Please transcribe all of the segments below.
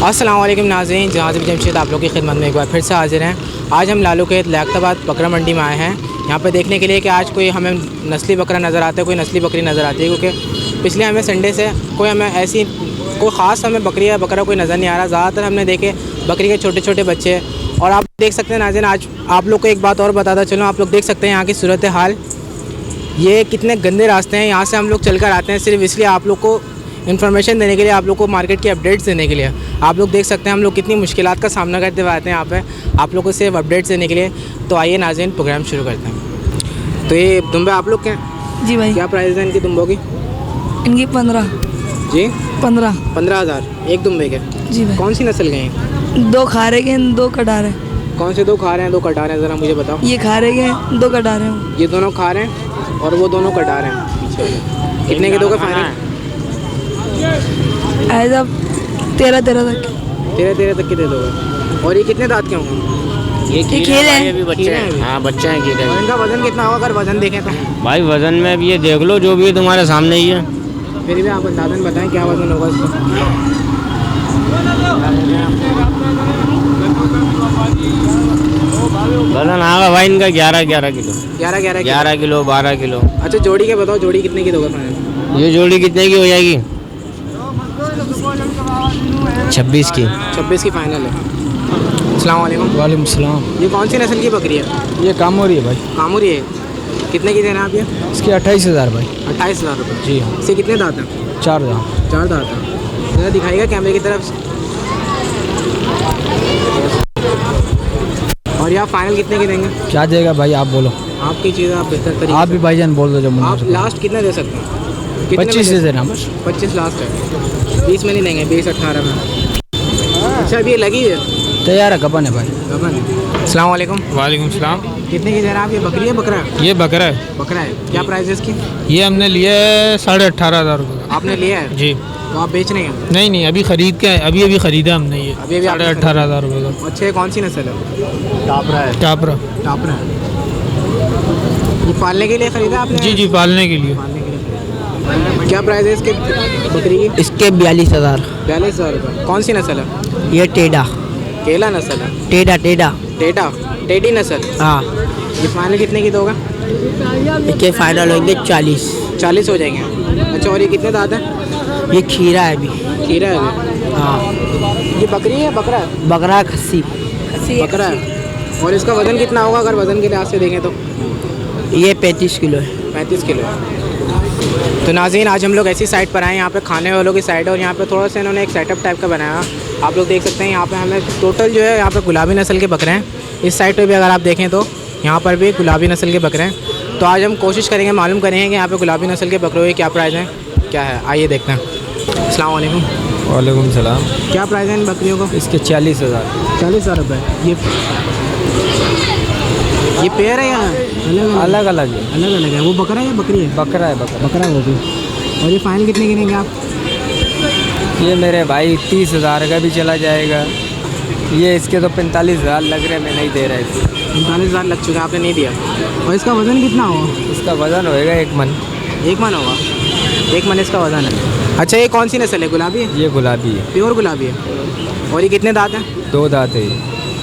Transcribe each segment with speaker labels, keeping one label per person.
Speaker 1: अस्सलाम वालेकुम नाज़रीन, जहाँ से भी जमशेद आप लोग की खिदमत में एक बार फिर से हाजिर हैं। आज हम लालू के लियाकताबाद बकरा मंडी में आए हैं यहाँ पर देखने के लिए कि आज कोई हमें नस्ली बकरा नज़र आता है, कोई नस्ली बकरी नज़र आती है, क्योंकि पिछले हमें संडे से कोई हमें ऐसी कोई ख़ास हमें बकरी या बकरा कोई नज़र नहीं आ रहा। ज़्यादातर हमने देखे बकरी के छोटे छोटे बच्चे। और आप देख सकते हैं नाज़रीन, आज आप लोग को एक बात और बताता चलो, आप लोग देख सकते हैं यहाँ की सूरत हाल, ये कितने गंदे रास्ते हैं। यहाँ से हम लोग चल कर आते हैं सिर्फ इसलिए आप लोग को इन्फॉर्मेशन देने के लिए, आप लोग को मार्केट की अपडेट्स देने के लिए। आप लोग देख सकते हैं हम लोग कितनी मुश्किलात का सामना करते हुए आते हैं यहाँ पे आप लोग को सिर्फ अपडेट्स देने के लिए। तो आइए नाज़रीन, प्रोग्राम शुरू करते हैं। तो ये दुम्बे आप लोग के
Speaker 2: जी भाई,
Speaker 1: क्या प्राइस है इनकी दुम्बों की?
Speaker 2: इनकी 15
Speaker 1: जी
Speaker 2: 15,000
Speaker 1: एक दुम्बे के।
Speaker 2: जी भाई।
Speaker 1: कौन सी नस्ल के हैं?
Speaker 2: 2 खारे के हैं, 2 कटार हैं।
Speaker 1: कौन से 2 खा रहे हैं 2 कटा रहे हैं, ज़रा मुझे बताओ।
Speaker 2: ये खारे के हैं, 2 कटार हैं।
Speaker 1: ये दोनों खा रहे हैं और वो दोनों कटा रहे हैं पीछे। कितने के दोगे फाइनल?
Speaker 2: ऐसा 13 तक।
Speaker 1: 13 तक के दे दोगे। और ये कितने दांत के होंगे?
Speaker 2: ये खेल है।
Speaker 3: अभी बच्चे हैं। हाँ, बच्चे हैं कीड़े।
Speaker 1: और इनका वज़न कितना होगा अगर वज़न देखें तो?
Speaker 3: भाई वजन में अब ये देख लो, जो भी है तुम्हारे सामने ही है।
Speaker 1: फिर भी आप अंदाज़न बताएं क्या वज़न होगा इसका?
Speaker 3: वजन आएगा भाई इनका 11 किलो।
Speaker 1: 11
Speaker 3: kilo 12 kilo.
Speaker 1: अच्छा, जोड़ी के बताओ, जोड़ी कितने की दोगे फाइनल?
Speaker 3: ये जोड़ी कितने की हो जाएगी? 26 की।
Speaker 1: 26 की फाइनल है। अस्सलाम वालेकुम।
Speaker 4: वालेकुम सलाम।
Speaker 1: ये कौन सी नस्ल की बकरी है?
Speaker 4: ये कामोरी है भाई।
Speaker 1: कामूरी है। कितने की देना आप ये?
Speaker 4: इसके 28,000 भाई।
Speaker 1: 28,000 रुपये।
Speaker 4: जी हाँ।
Speaker 1: इससे कितने दांत हैं?
Speaker 4: 4 दाम।
Speaker 1: 4 दांत हैं। ज़रा दिखाइएगा कैमरे की तरफ से। और ये आप फाइनल कितने की देंगे?
Speaker 4: क्या देगा भाई, आप बोलो।
Speaker 1: आपकी चीज़ आप बेहतर तरीके
Speaker 4: आप भी भाईजान बोल दो जब
Speaker 1: आप लास्ट कितना दे सकते हैं? कितने में
Speaker 4: 25 दे देना बस।
Speaker 1: 25 लास्ट है। 20 में नहीं देंगे, 20-18 में। अच्छा, अभी ये लगी है
Speaker 4: तैयार है, कपन है भाई।
Speaker 1: अस्सलाम वालेकुम।
Speaker 5: वालेकुम सलाम।
Speaker 1: कितने की दे रहे हैं आप? ये बकरी है बकरा है?
Speaker 5: ये बकरा है।
Speaker 1: बकरा है। क्या प्राइस है इसकी?
Speaker 5: ये हमने लिया है 18,500 रुपये।
Speaker 1: आपने लिया है?
Speaker 5: जी।
Speaker 1: तो आप बेच रहे हैं?
Speaker 5: नहीं, अभी खरीद के अभी खरीदा हमने ये।
Speaker 1: अभी आपने
Speaker 5: 18,500 रुपये का।
Speaker 1: अच्छा, ये कौन सी नस्ल है?
Speaker 3: टापरा है।
Speaker 5: टापरा।
Speaker 1: टापरा है। ये पालने के लिए खरीदा आपने?
Speaker 5: जी जी, पालने के लिए।
Speaker 1: पालने के लिए खरीदा। क्या प्राइस है इसके बकरी की?
Speaker 4: इसके 42,000।
Speaker 1: 42,000 रुपये। कौन सी नस्ल है?
Speaker 4: ये टेढ़ा
Speaker 1: केला नस्ल है।
Speaker 4: टेढ़ा
Speaker 1: टेडी नस्ल।
Speaker 4: हाँ।
Speaker 1: ये फाइनल कितने की दोगा?
Speaker 4: इसके फाइनल होंगे 40।
Speaker 1: 40 हो जाएंगे। अच्छा, और ये कितने दांत हैं?
Speaker 4: ये खीरा है अभी।
Speaker 1: खीरा है अभी।
Speaker 4: हाँ।
Speaker 1: ये बकरी है बकरा है?
Speaker 4: बकरा खस्सी।
Speaker 1: बकरा है। और इसका वज़न कितना होगा अगर वज़न के लिहाज से देखें तो?
Speaker 4: ये 35 किलो है।
Speaker 1: 35 किलो है। तो नाज़रीन, आज हम लोग ऐसी साइट पर आए, यहाँ पे खाने वालों की साइट है और यहाँ पे थोड़ा सा इन्होंने एक सेटअप टाइप का बनाया। आप लोग देख सकते हैं यहाँ पे हमें टोटल जो है यहाँ पे गुलाबी नस्ल के बकरे हैं। इस साइड पे भी अगर आप देखें तो यहाँ पर भी गुलाबी नस्ल के बकरे हैं। तो आज हम कोशिश करेंगे, मालूम करेंगे कि यहाँ पे गुलाबी नस्ल के बकरों के क्या प्राइस हैं, क्या है। आइए देखते हैं। अस्सलाम वालेकुम।
Speaker 4: वालेकुम सलाम।
Speaker 1: क्या प्राइस है इन बकरियों को?
Speaker 4: इसके 40,000।
Speaker 1: 40,000 रुपये। ये पेयर है या
Speaker 4: अलग अलग है।
Speaker 1: अलग अलग है? वो बकरा है या बकरी है?
Speaker 4: बकरा है बकरा।
Speaker 1: बकरा है वो भी। और ये फाइनल कितने की देंगे आप?
Speaker 4: ये मेरे भाई 30,000 का भी चला जाएगा। ये इसके तो 45,000 लग रहे, मैं नहीं दे रहा इसे।
Speaker 1: 45,000 लग चुका है, आपने नहीं दिया। और इसका वज़न कितना होगा?
Speaker 4: इसका वज़न होएगा 1 मन।
Speaker 1: 1 मन होगा। 1 मन इसका वज़न है। अच्छा, ये कौन सी नस्ल है? गुलाबी है?
Speaker 4: ये गुलाबी है।
Speaker 1: प्योर गुलाबी है। और ये कितने दांत हैं?
Speaker 4: 2 दांत है।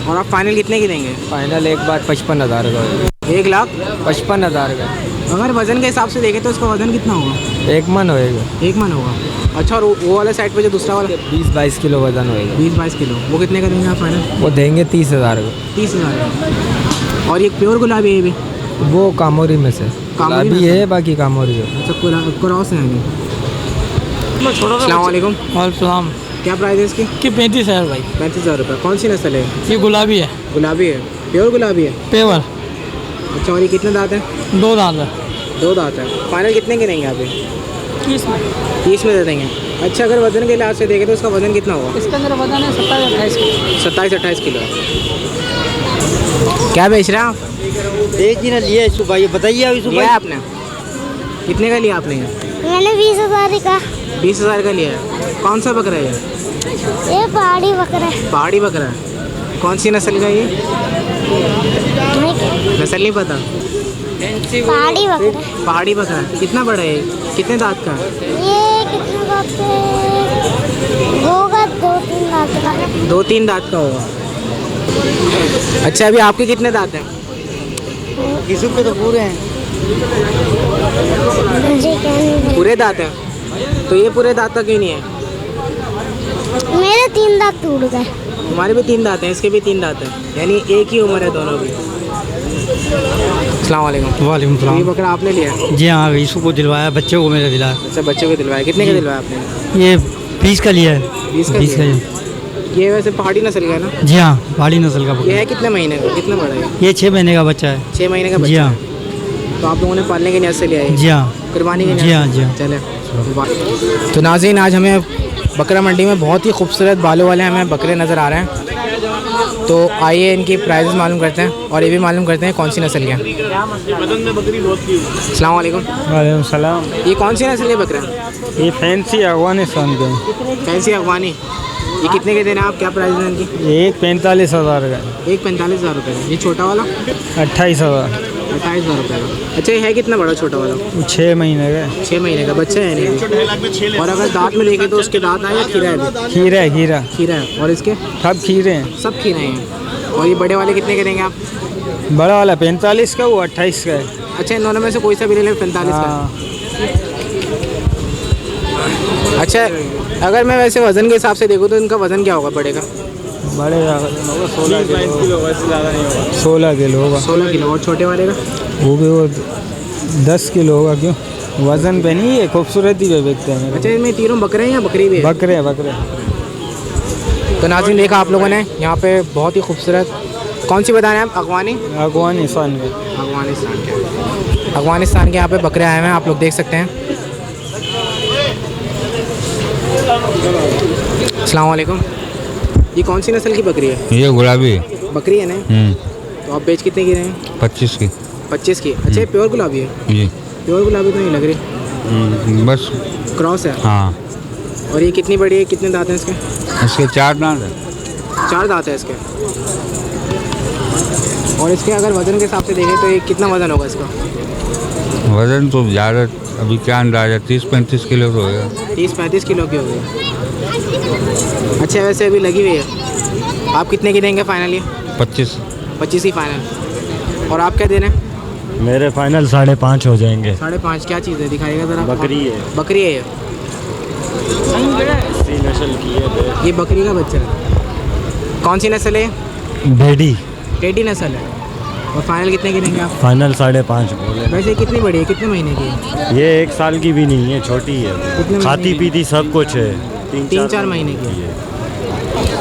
Speaker 1: और आप फाइनल कितने की देंगे?
Speaker 4: फाइनल एक बार 55,000 का होगा।
Speaker 1: 1,55,000
Speaker 4: का।
Speaker 1: अगर वज़न के हिसाब से देखें तो इसका वज़न कितना होगा?
Speaker 4: 1 मन होएगा।
Speaker 1: 1 मन होगा। अच्छा, और वो वाले साइड पे जो दूसरा वाला
Speaker 4: 20-22 किलो वज़न होएगा।
Speaker 1: 20-22 किलो, वो कितने का देंगे आप फाइनल?
Speaker 4: वो देंगे 30,000 का।
Speaker 1: 30,000 का। और ये प्योर गुलाबी है ये भी?
Speaker 4: वो कामोरी में से
Speaker 1: कामोरी
Speaker 4: गुलाबी
Speaker 1: में से?
Speaker 4: है, बाकी कामोरी है।
Speaker 1: अच्छा, क्रॉस है ये। अस्सलाम वालेकुम।
Speaker 5: वालेकुम।
Speaker 1: क्या प्राइस है इसकी?
Speaker 5: 35,000 भाई।
Speaker 1: 35,000 रुपये। कौन सी नस्ल है?
Speaker 5: ये गुलाबी है।
Speaker 1: गुलाबी है। प्योर गुलाबी है।
Speaker 5: पेवर।
Speaker 1: अच्छा, और ये कितने दांत हैं?
Speaker 5: 2 दांत है।
Speaker 1: 2 दांत है। फाइनल कितने के देंगे आप ये?
Speaker 5: 30 में।
Speaker 1: 30 में दे देंगे। अच्छा, अगर वज़न के लिहाज से देखें तो इसका वज़न कितना होगा?
Speaker 5: इसके अंदर वजन है 27-28 किलो।
Speaker 1: 27-28 किलो है। क्या बेच रहे हैं आप?
Speaker 4: एक दिन लिए सुबह, ये बताइए अभी
Speaker 1: लिया है आपने? कितने का लिया आपने?
Speaker 6: मैंने 20,000 का।
Speaker 1: 20,000 का लिया है। कौन सा बकरा है ये?
Speaker 6: पहाड़ी बकरा है।
Speaker 1: पहाड़ी बकरा है। कौन सी नस्ल का ये? नस्ल नहीं पता।
Speaker 6: पहाड़ी बकरा।
Speaker 1: पहाड़ी बकरा है। कितना बड़ा है? कितने दांत का?
Speaker 6: ये कितने दांत के? 2 का 2-3 दांत दांत का
Speaker 1: 2-3 दांत का होगा। अच्छा अभी आपके कितने दांत हैं? किसी पे तो पूरे हैं।
Speaker 6: मुझे क्या नहीं
Speaker 1: पूरे दांत हैं? तो ये पूरे दांत का क्यों नहीं है?
Speaker 6: पता। मेरे 3 दांत टूट गए।
Speaker 1: हमारे भी 3 दांत हैं, इसके भी 3 दांत हैं, यानी एक ही उम्र है दोनों की। अस्सलाम वालेकुम।
Speaker 7: वालेकुम
Speaker 1: ये
Speaker 7: सलाम।
Speaker 1: बकरा आपने लिया?
Speaker 7: जी हाँ, यीशु को दिलवाया, बच्चों को मेरे दिलाया।
Speaker 1: अच्छा बच्चे को दिलवाया, कितने का दिलवाया आपने?
Speaker 7: ये 20 का लिया है।
Speaker 1: 20 का
Speaker 7: 20 का
Speaker 1: लिया?
Speaker 7: लिया।
Speaker 1: ये वैसे पहाड़ी नस्ल का है ना?
Speaker 7: जी हाँ, पहाड़ी नस्ल का
Speaker 1: ये
Speaker 7: बकरा।
Speaker 1: है कितने महीने का, कितना बड़ा है?
Speaker 7: ये 6 महीने का बच्चा है।
Speaker 1: 6 महीने का
Speaker 7: जी
Speaker 1: बच्चा
Speaker 7: हाँ,
Speaker 1: है। तो आप लोगों ने पालने के न्याज से लिया है?
Speaker 7: जी हाँ,
Speaker 1: कुर्बानी के
Speaker 7: जी
Speaker 1: न्याज
Speaker 7: हाँ,
Speaker 1: से?
Speaker 7: जी हाँ।
Speaker 1: चले। तो नाज़रीन आज हमें बकरा मंडी में बहुत ही खूबसूरत बालों वाले हमें बकरे नज़र आ रहे हैं। तो आइए इनकी प्राइसेस मालूम करते हैं और ये भी मालूम करते हैं कौन सी नस्ल के हैं। अस्सलाम वालेकुम।
Speaker 7: वालेकुम सलाम।
Speaker 1: ये कौन सी नस्ल के बकरा है?
Speaker 7: ये फैंसी अफगानिस्तान के।
Speaker 1: फैंसी अफगानी। ये कितने के देना आप, क्या प्राइस है इनकी?
Speaker 7: ये 45,000 का।
Speaker 1: एक 45,000 रुपये का। ये छोटा वाला?
Speaker 7: 28,000।
Speaker 1: 28,000 रुपये का। अच्छा ये है कितना बड़ा छोटा वाला?
Speaker 7: 6 महीने का।
Speaker 1: 6 महीने का बच्चा है नहीं। और अगर दांत में देखें तो उसके दांत आए या खीरा है अभी?
Speaker 7: खीरा है, खीरा।
Speaker 1: खीरा है। और इसके
Speaker 7: सब खीरे हैं।
Speaker 1: सब खीरे हैं। और ये बड़े वाले कितने के देंगे आप?
Speaker 7: बड़ा वाला 45 का, वो 28 का है।
Speaker 1: अच्छा इन दोनों में से कोई सा भी ले लें 45 का।
Speaker 7: हाँ।
Speaker 1: अच्छा अगर मैं वैसे वज़न के हिसाब से देखूँ तो इनका वज़न क्या होगा बड़े का?
Speaker 7: बड़े होगा 16 किलो, वैसे ज़्यादा नहीं होगा। 16 किलो होगा।
Speaker 1: 16 किलो। और छोटे वाले का?
Speaker 7: वो भी वो 10 किलो होगा। क्यों, वज़न पे नहीं है, खूबसूरती पे बिकते हैं।
Speaker 1: अच्छा इनमें तीनों बकरे हैं या बकरी भी है?
Speaker 7: बकरे हैं, बकरे।
Speaker 1: तो नाज़रीन देखा आप लोगों ने यहाँ पे बहुत ही खूबसूरत, कौन सी बता रहे हैं आप? अफगानी?
Speaker 7: अफगानिस्तान के।
Speaker 1: अफगानिस्तान के। अफगानिस्तान के यहाँ पे बकरे आए हुए हैं, आप लोग देख सकते हैं। अस्सलाम वालेकुम। ये कौन सी नस्ल की बकरी है?
Speaker 8: ये गुलाबी
Speaker 1: बकरी है ना? तो आप बेच कितने की रहे हैं?
Speaker 8: 25 की।
Speaker 1: 25 की। अच्छा ये प्योर गुलाबी है?
Speaker 8: जी।
Speaker 1: प्योर गुलाबी तो नहीं लग रही,
Speaker 8: बस
Speaker 1: क्रॉस है।
Speaker 8: हाँ।
Speaker 1: और ये कितनी बड़ी है, कितने दांत हैं इसके?
Speaker 8: इसके 4 दांत है।
Speaker 1: 4 दांत है इसके। और इसके अगर वज़न के हिसाब से देखें तो ये कितना वज़न होगा इसका?
Speaker 8: वज़न तो ज़्यादा, अभी क्या अंदाजा 30-35 किलो तो होगा।
Speaker 1: 30-35 किलो की होगी। अच्छा वैसे अभी लगी हुई है। आप कितने की देंगे फाइनल? ये
Speaker 8: 25।
Speaker 1: 25 की फाइनल। और आप क्या दे रहे हैं?
Speaker 7: मेरे फाइनल 5.5 हो जाएंगे।
Speaker 1: 5.5। क्या चीज़ है, दिखाइएगा ज़रा।
Speaker 7: बकरी है।
Speaker 1: बकरी है ये?
Speaker 7: नस्ल की है।
Speaker 1: ये बकरी का बच्चा है। कौन सी नस्ल है?
Speaker 7: भेड़ी।
Speaker 1: टेडी नस्ल है। और फाइनल कितने की देंगे आप?
Speaker 7: फाइनल 5.5 बोले।
Speaker 1: वैसे कितनी बड़ी है, कितने महीने की है?
Speaker 7: ये 1 साल की भी नहीं है, छोटी है।
Speaker 1: कितने
Speaker 7: खाती
Speaker 1: महीने की?
Speaker 7: पीती सब कुछ है।
Speaker 1: 3-4 महीने की है।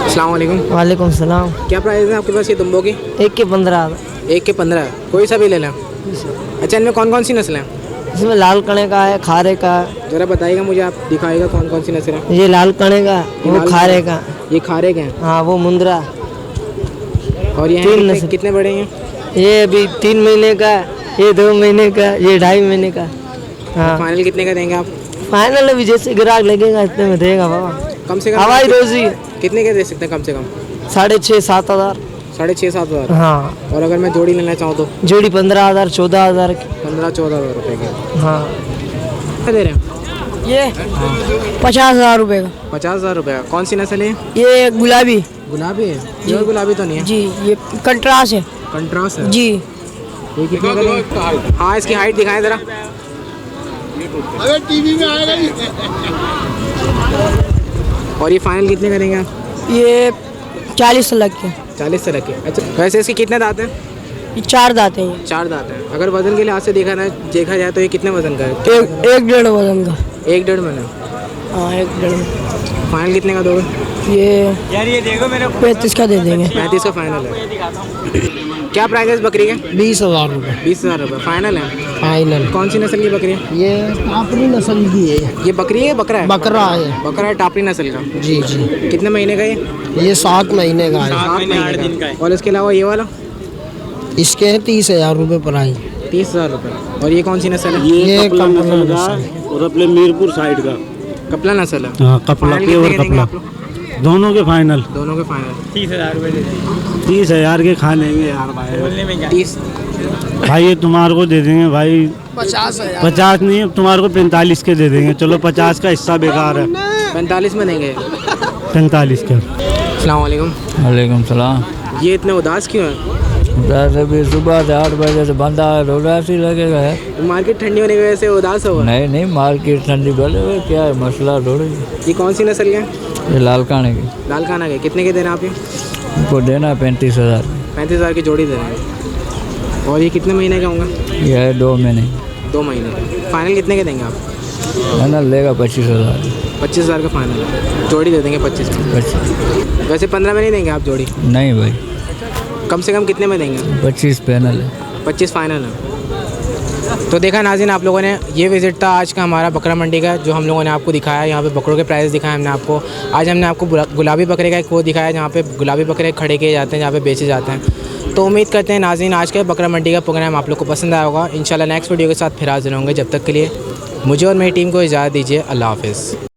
Speaker 1: अस्सलाम वालेकुम।
Speaker 2: वालेकुम सलाम।
Speaker 1: क्या प्राइस है आपके पास ये दुम्बों की?
Speaker 2: 1 के 15।
Speaker 1: 1 के 15। कोई सा भी ले लें। अच्छा इनमें कौन कौन सी नस्लें हैं?
Speaker 2: इसमें लाल कणे का है, खारे का है।
Speaker 1: ज़रा बताइएगा मुझे, आप दिखाइएगा कौन कौन सी नस्लें हैं।
Speaker 2: ये लाल कणे का है,
Speaker 1: ये
Speaker 2: वो
Speaker 1: लाल
Speaker 2: खारे
Speaker 1: कणे।
Speaker 2: का।
Speaker 1: ये खारे के हैं।
Speaker 2: हाँ वो मुंद्रा।
Speaker 1: और ये
Speaker 2: 3
Speaker 1: हैं
Speaker 2: नस्ल।
Speaker 1: कितने बड़े हैं?
Speaker 2: ये अभी 3 महीने का है, ये 2 महीने का, ये 2.5 महीने का। हाँ
Speaker 1: फाइनल कितने का देंगे आप?
Speaker 2: फाइनल अभी जैसे ग्राहक लगेगा इतने में देगा बाबा।
Speaker 1: कम से कम
Speaker 2: हवाई रोजी
Speaker 1: कितने के दे सकते हैं कम से कम?
Speaker 2: 6,500-7 हज़ार।
Speaker 1: 6,500-7 हज़ार।
Speaker 2: हाँ
Speaker 1: और अगर मैं जोड़ी लेना चाहूँ तो?
Speaker 2: जोड़ी 15,000 14,000 की।
Speaker 1: 15-14 हज़ार रुपये के।
Speaker 2: हाँ
Speaker 1: क्या दे रहे हैं?
Speaker 2: ये 50,000 रुपये का।
Speaker 1: 50,000 रुपये का। कौन सी नस्ल है?
Speaker 2: ये गुलाबी।
Speaker 1: गुलाबी है? प्योर गुलाबी तो नहीं है?
Speaker 2: जी ये कंट्रास्ट है।
Speaker 1: कंट्रास्ट है?
Speaker 2: जी
Speaker 1: ये कितने का देंगे? हाँ इसकी हाइट दिखाएं ज़रा। और ये फाइनल कितने का देंगे आप?
Speaker 2: ये 40 लाख के।
Speaker 1: 40 से रखे। अच्छा वैसे इसके कितने दांत हैं?
Speaker 2: ये 4 दांत हैं। ये
Speaker 1: 4 दांत हैं। अगर वजन के लिहाज से देखा जाए तो ये कितने वजन का है?
Speaker 2: 1.5 वजन का।
Speaker 1: 1-1.5 महीने।
Speaker 2: हाँ 1.5।
Speaker 1: फाइनल कितने का दोगे?
Speaker 2: ये 35 का दे देंगे।
Speaker 1: 35 का फाइनल है। क्या प्राइस है इस बकरी के?
Speaker 2: 20,000 रुपये
Speaker 1: 20,000 रुपये फाइनल है।
Speaker 2: फाइनल।
Speaker 1: कौन सी नस्ल की बकरी है?
Speaker 2: ये टापरी नस्ल की है।
Speaker 1: ये बकरी है बकरा है?
Speaker 2: बकरा है।
Speaker 1: बकरा है टापरी नस्ल का।
Speaker 2: जी जी।
Speaker 1: कितने महीने का ये?
Speaker 2: 7 महीने का है।
Speaker 1: 7 महीने का। और इसके अलावा ये वाला?
Speaker 2: इसके हैं 30,000 रुपये प्राइस।
Speaker 1: 30,000 रुपये। और ये कौन सी नस्ल है?
Speaker 2: ये कपला नस्ल का
Speaker 7: और अपने मीरपुर साइड का।
Speaker 1: कपला नस्ल है?
Speaker 7: हाँ कपला
Speaker 1: फाइनल
Speaker 7: प्योर
Speaker 1: कितने के देंगे
Speaker 7: कपला।
Speaker 1: आप लोग?
Speaker 7: दोनों के फाइनल
Speaker 1: दोनों के फाइनल
Speaker 7: 30,000 के खा लेंगे यार भाई।
Speaker 1: 30।
Speaker 7: भाई ये तुम्हारे को दे देंगे भाई
Speaker 2: 50,000।
Speaker 7: 50 नहीं, तुम्हारे को 45 के दे देंगे। चलो 50 का हिस्सा बेकार है।
Speaker 1: 45 में देंगे।
Speaker 7: 45 का।
Speaker 1: अस्सलाम वालेकुम।
Speaker 3: वालेकुम सलाम।
Speaker 1: ये इतने उदास क्यों हैं?
Speaker 3: अभी सुबह से 8 बजे से बंदा उदास ही लगेगा है।
Speaker 1: मार्केट ठंडी होने की वजह से उदास होगा।
Speaker 3: नहीं नहीं, मार्केट ठंडी बोले क्या है मसला थोड़ी।
Speaker 1: ये कौन सी नस्ल है?
Speaker 3: ये लाल काने की।
Speaker 1: लाल काना के कितने के दे रहे हैं आप? ये
Speaker 3: उनको देना 35,000।
Speaker 1: 35,000 की जोड़ी दे रहे हैं। और ये कितने महीने का होगा?
Speaker 3: ये है 2 महीने।
Speaker 1: 2 महीने। फाइनल कितने के देंगे आप?
Speaker 3: फाइनल लेगा 25,000।
Speaker 1: 25,000 का फाइनल है। जोड़ी दे देंगे 25 में। वैसे 15 में नहीं देंगे आप जोड़ी?
Speaker 3: नहीं भाई,
Speaker 1: कम से कम कितने में देंगे?
Speaker 3: 25 पैनल है।
Speaker 1: 25 फाइनल है। तो देखा नाज़रीन, आप लोगों ने, ये विज़िट था आज का हमारा बकरा मंडी का, जो हम लोगों ने आपको दिखाया। यहाँ पे बकरों के प्राइस दिखाए हमने आपको। आज हमने आपको गुलाबी बकरे का एक वो दिखाया, जहाँ पे गुलाबी बकरे खड़े किए जाते हैं, जहाँ पे बेचे जाते हैं। तो उम्मीद करते हैं नाज़रीन आज का बकरा मंडी का प्रोग्राम आप लोग को पसंद आया होगा। इंशाल्लाह नेक्स्ट वीडियो के साथ फिर हाजिर होंगे। जब तक के लिए मुझे और मेरी टीम को इजाज़त दीजिए। अल्लाह हाफ़िज़।